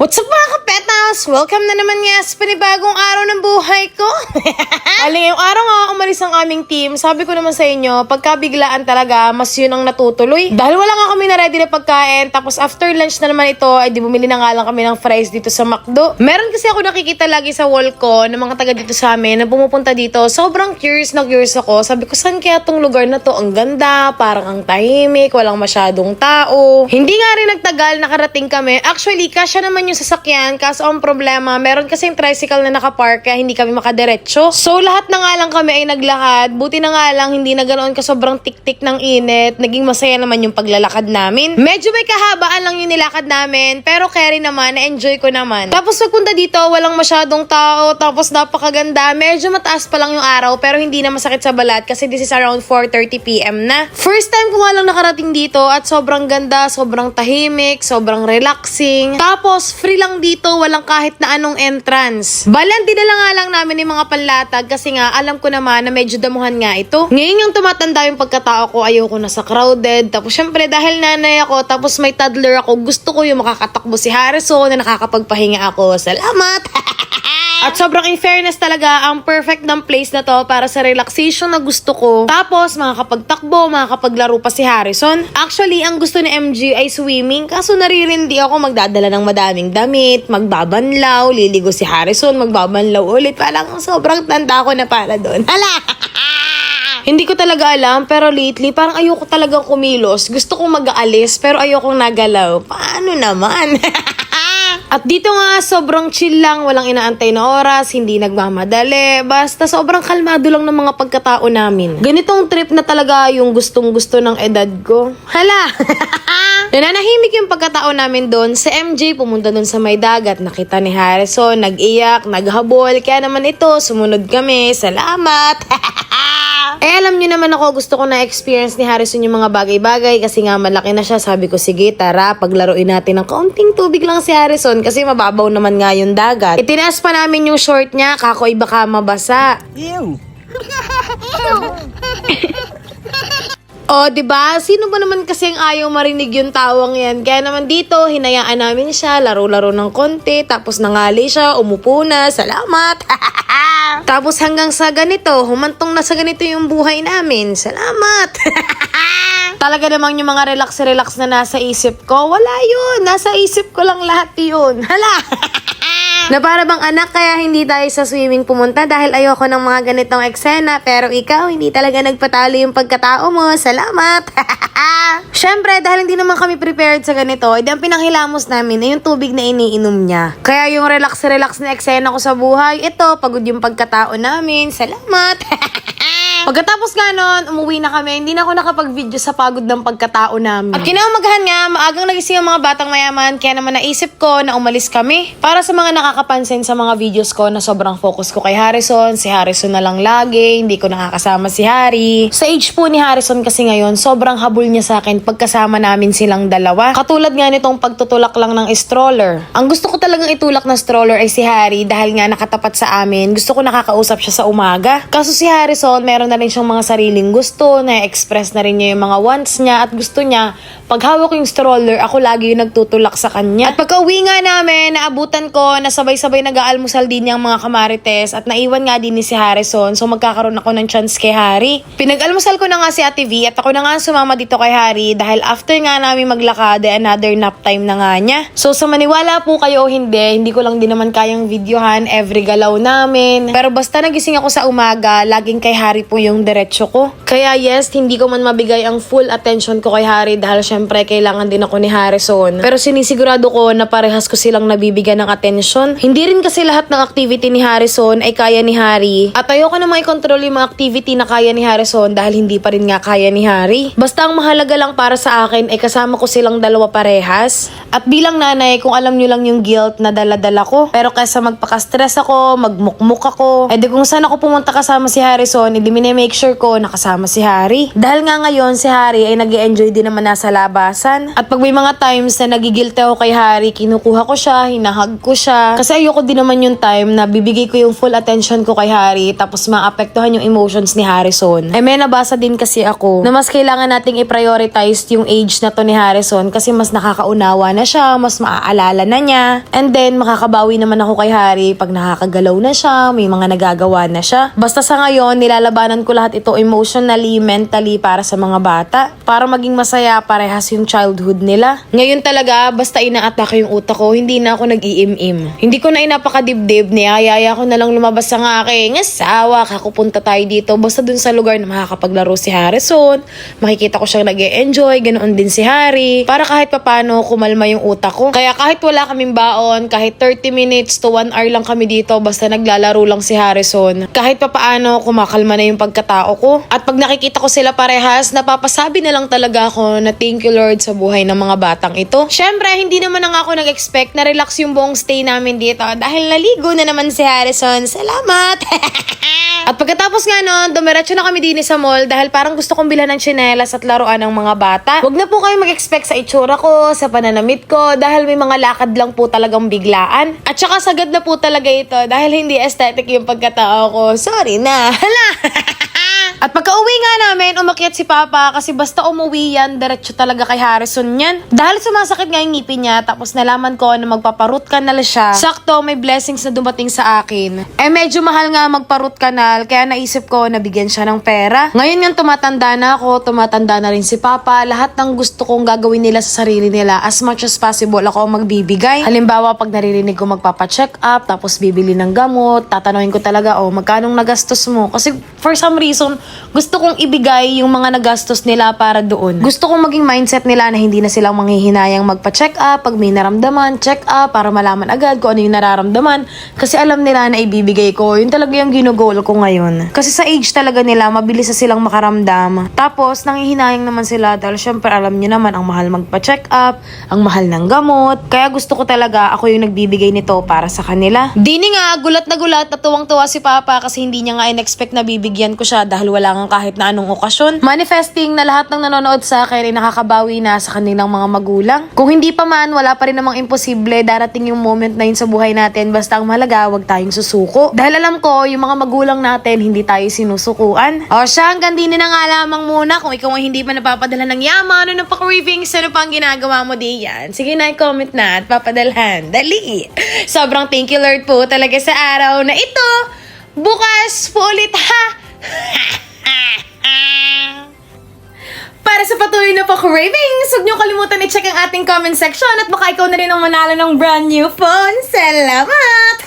What's up mga kapetas? Welcome na naman nga sa panibagong araw ng buhay ko. Aling yung araw nga umalis ang aming team. Sabi ko naman sa inyo, pagkabiglaan talaga, mas yun ang natutuloy. Dahil wala nga kami na ready na pagkain, tapos after lunch na naman ito, ay di bumili na nga lang kami ng fries dito sa McDo. Meron kasi ako nakikita lagi sa wall ko ng mga taga dito sa amin na pumupunta dito. Sobrang curious ako. Sabi ko, saan kaya tong lugar na to? Ang ganda, parang ang tahimik, walang masyadong tao. Hindi nga rin nagtagal, nakarating kami. Actually, kasya naman yung sasakyan, kaso ang problema, meron kasing tricycle na nakapark kaya hindi kami makadiretso. So, lahat na nga lang kami ay naglakad. Buti na nga lang, hindi na ganoon ka sobrang tik-tik ng init. Naging masaya naman yung paglalakad namin. Medyo may kahabaan lang yung nilakad namin, pero carry naman, na-enjoy ko naman. Tapos pagpunta dito, walang masyadong tao, tapos napakaganda. Medyo mataas pa lang yung araw, pero hindi na masakit sa balat kasi this is around 4:30 PM na. First time ko nga lang nakarating dito at sobrang ganda, sobrang tahimik, sobrang relaxing. Tapos, free lang dito, walang kahit na anong entrance. Balang dinala nga lang namin yung mga panlatag kasi nga alam ko naman na medyo damuhan nga ito. Ngayon yung tumatanda yung pagkatao ko, ayoko na sa crowded. Tapos syempre dahil nanay ako, tapos may toddler ako, gusto ko yung makakatakbo si Harrison na nakakapagpahinga ako. Salamat! At sobrang in fairness talaga, ang perfect ng place na to para sa relaxation na gusto ko. Tapos, makakapagtakbo, makakapaglaro pa si Harrison. Actually, ang gusto ni MG ay swimming. Kaso naririndi ako magdadala ng madaming damit, magbabanlaw, liligo si Harrison, magbabanlaw ulit. Parang sobrang tanda ko na para doon. Hala! Hindi ko talaga alam, pero lately, parang ayoko talagang kumilos. Gusto kong mag-aalis, pero ayokong nagalaw. Paano naman? At dito nga, sobrang chill lang, walang inaantay na oras, hindi nagmamadali, basta sobrang kalmado lang ng mga pagkatao namin. Ganitong trip na talaga yung gustong-gusto ng edad ko. Hala! Nananahimik yung pagkatao namin doon. Sa MJ, pumunta doon sa may dagat, nakita ni Harrison, nag-iyak, naghabol, kaya naman ito, sumunod kami. Salamat! Alam niyo naman ako, gusto ko na-experience ni Harrison yung mga bagay-bagay kasi nga malaki na siya. Sabi ko, sige, tara, paglaruin natin ng kaunting tubig lang si Harrison kasi mababaw naman nga yung dagat. Itinaas pa namin yung short niya, kakoy baka mabasa. Ew! O, diba? Sino ba naman kasing ayaw marinig yung tawang yan? Kaya naman dito, hinayaan namin siya, laro-laro ng konti, tapos nangali siya, umupo na, salamat! Tapos hanggang sa ganito, humantong na sa ganito yung buhay namin, salamat! Talaga namang yung mga relax na nasa isip ko, wala yun, nasa isip ko lang lahat yun, hala! Na para bang anak, kaya hindi tayo sa swimming pumunta dahil ayoko ng mga ganitong eksena. Pero ikaw, hindi talaga nagpatalo yung pagkatao mo. Salamat! Syempre, dahil hindi naman kami prepared sa ganito, edi ang pinanghilamos namin ay yung tubig na iniinom niya. Kaya yung relax na eksena ko sa buhay, ito, pagod yung pagkatao namin. Salamat! Pagkatapos nga nun, umuwi na kami, hindi na ako nakapag-video sa pagod ng pagkatao namin. At kinamagahan nga, maagang nagising ang mga batang mayaman, kaya naman naisip ko na umalis kami. Para sa mga nakakapansin sa mga videos ko na sobrang focus ko kay Harrison, si Harrison na lang lagi, hindi ko nakakasama si Harry. Sa age po ni Harrison kasi ngayon, sobrang habol niya sa akin pagkasama namin silang dalawa. Katulad nga nitong pagtutulak lang ng stroller. Ang gusto ko talagang itulak na stroller ay si Harry dahil nga nakatapat sa amin. Gusto ko nakakausap siya sa umaga. Kaso si Harrison, meron na rin siyang mga sariling gusto, na-express na rin niya yung mga wants niya at gusto niya, pag hawak yung stroller, ako lagi yung nagtutulak sa kanya. At pagka-uwi nga namin, naabutan ko na sabay-sabay nag-aalmusal din yung mga kamarites at naiwan nga din ni si Harrison, so magkakaroon ako ng chance kay Harry. Pinag-almusal ko na nga si Ate V at ako na nga sumama dito kay Harry dahil after nga namin maglakad, another nap time na nga niya. So sa maniwala po kayo o hindi ko lang din naman kayang videohan every galaw namin. Pero basta nagising ako sa umaga, laging kay Harry po yung diretso ko. Kaya yes, hindi ko man mabigay ang full attention ko kay Harry dahil syempre kailangan din ako ni Harrison. Pero sinisigurado ko na parehas ko silang nabibigyan ng attention. Hindi rin kasi lahat ng activity ni Harrison ay kaya ni Harry. At ayoko na mai-control yung mga activity na kaya ni Harrison dahil hindi pa rin nga kaya ni Harry. Basta ang mahalaga lang para sa akin ay kasama ko silang dalawa parehas. At bilang nanay, kung alam nyo lang yung guilt na dala-dala ko. Pero kaysa magpaka-stress ako, magmukmuk ako, edi kung saan ako pumunta kasama si Harrison, edi make sure ko nakasama si Harry. Dahil nga ngayon si Harry ay nag-e-enjoy din naman nasa labasan. At pag may mga times na nagigilty ako kay Harry, kinukuha ko siya, hinahag ko siya. Kasi ayoko din naman yung time na bibigay ko yung full attention ko kay Harry tapos maapektuhan yung emotions ni Harrison. May nabasa din kasi ako na mas kailangan nating i-prioritize yung age na to ni Harrison kasi mas nakakaunawa na na siya, mas maaalala na niya. And then, makakabawi naman ako kay Harry pag nakakagalaw na siya, may mga nagagawa na siya. Basta sa ngayon, nilalabanan ko lahat ito emotionally, mentally para sa mga bata. Para maging masaya, parehas yung childhood nila. Ngayon talaga, basta inaatake yung utak ko, hindi na ako nag-iim-im. Hindi ko na inapakadibdib, niyayaya ko na lang lumabas sa aking asawa, kakupunta tayo dito, basta dun sa lugar na makakapaglaro si Harrison. Makikita ko siyang nag-e-enjoy, ganoon din si Harry. Para kahit papano, kumalma yung utak ko. Kaya kahit wala kaming baon, kahit 30 minutes to 1 hour lang kami dito, basta naglalaro lang si Harrison. Kahit papaano, kumakalma na yung pagkatao ko. At pag nakikita ko sila parehas, napapasabi na lang talaga ako na thank you Lord sa buhay ng mga batang ito. Syempre, hindi naman na ako nag-expect na relax yung buong stay namin dito dahil naligo na naman si Harrison. Salamat! At pagkatapos nga nun, dumiretso na kami din sa mall dahil parang gusto kong bilhan ng tsinelas at laruan ng mga bata. Huwag na po kayo mag-expect sa itsura ko, sa pananamit ko, dahil may mga lakad lang po talagang biglaan. At saka sagad na po talaga ito dahil hindi aesthetic yung pagkatao ko. Sorry na. Hala! At pagka uwi nga namin, umakyat si Papa kasi basta umuwi yan, diretso talaga kay Harrison yan. Dahil sumasakit nga yung ngipin niya, tapos nalaman ko na magpaparot canal siya. Sakto, may blessings na dumating sa akin. Medyo mahal nga magparot canal, kaya naisip ko na bigyan siya ng pera. Ngayon nga tumatanda na ako, tumatanda na rin si Papa. Lahat ng gusto kong gagawin nila sa sarili nila, as much as possible ako ang magbibigay. Halimbawa, pag naririnig ko magpapacheck up, tapos bibili ng gamot, tatanungin ko talaga, magkanong nagastos mo? Kasi for some reason, gusto kong ibigay yung mga nagastos nila para doon. Gusto kong maging mindset nila na hindi na silang manghihinayang magpa-check up, pag may naramdaman, check up, para malaman agad kung ano yung nararamdaman. Kasi alam nila na ibibigay ko. Yun talaga yung ginugol ko ngayon. Kasi sa age talaga nila, mabilis na silang makaramdam. Tapos, nanghihinayang naman sila dahil syempre alam nyo naman, ang mahal magpa-check up, ang mahal ng gamot. Kaya gusto ko talaga, ako yung nagbibigay nito para sa kanila. Dini nga, gulat na gulat at tuwang-tuwa si Papa kasi hindi niya nga in-expect na bibigyan ko siya dahil wala nga kahit na anong okasyon. Manifesting na lahat ng nanonood sa akin ay nakakabawi na sa kanilang mga magulang. Kung hindi pa man, wala pa rin namang imposible. Darating yung moment na yun sa buhay natin. Basta ang mahalaga, wag tayong susuko. Dahil alam ko, yung mga magulang natin, hindi tayo sinusukuan. O siya, hanggang din na nga lamang muna. Kung ikaw ay hindi pa napapadala ng yaman, ano pa cravings, ano pa ang ginagawa mo di yan? Sige na, comment na at papadalhan. Dali! Sobrang thank you Lord po talaga sa araw na ito. Bukas po ulit ha! Para sa patuloy na pa-cravings, huwag niyo kalimutan i-check ang ating comment section at baka ikaw na rin ang manalo ng brand new phone. Salamat!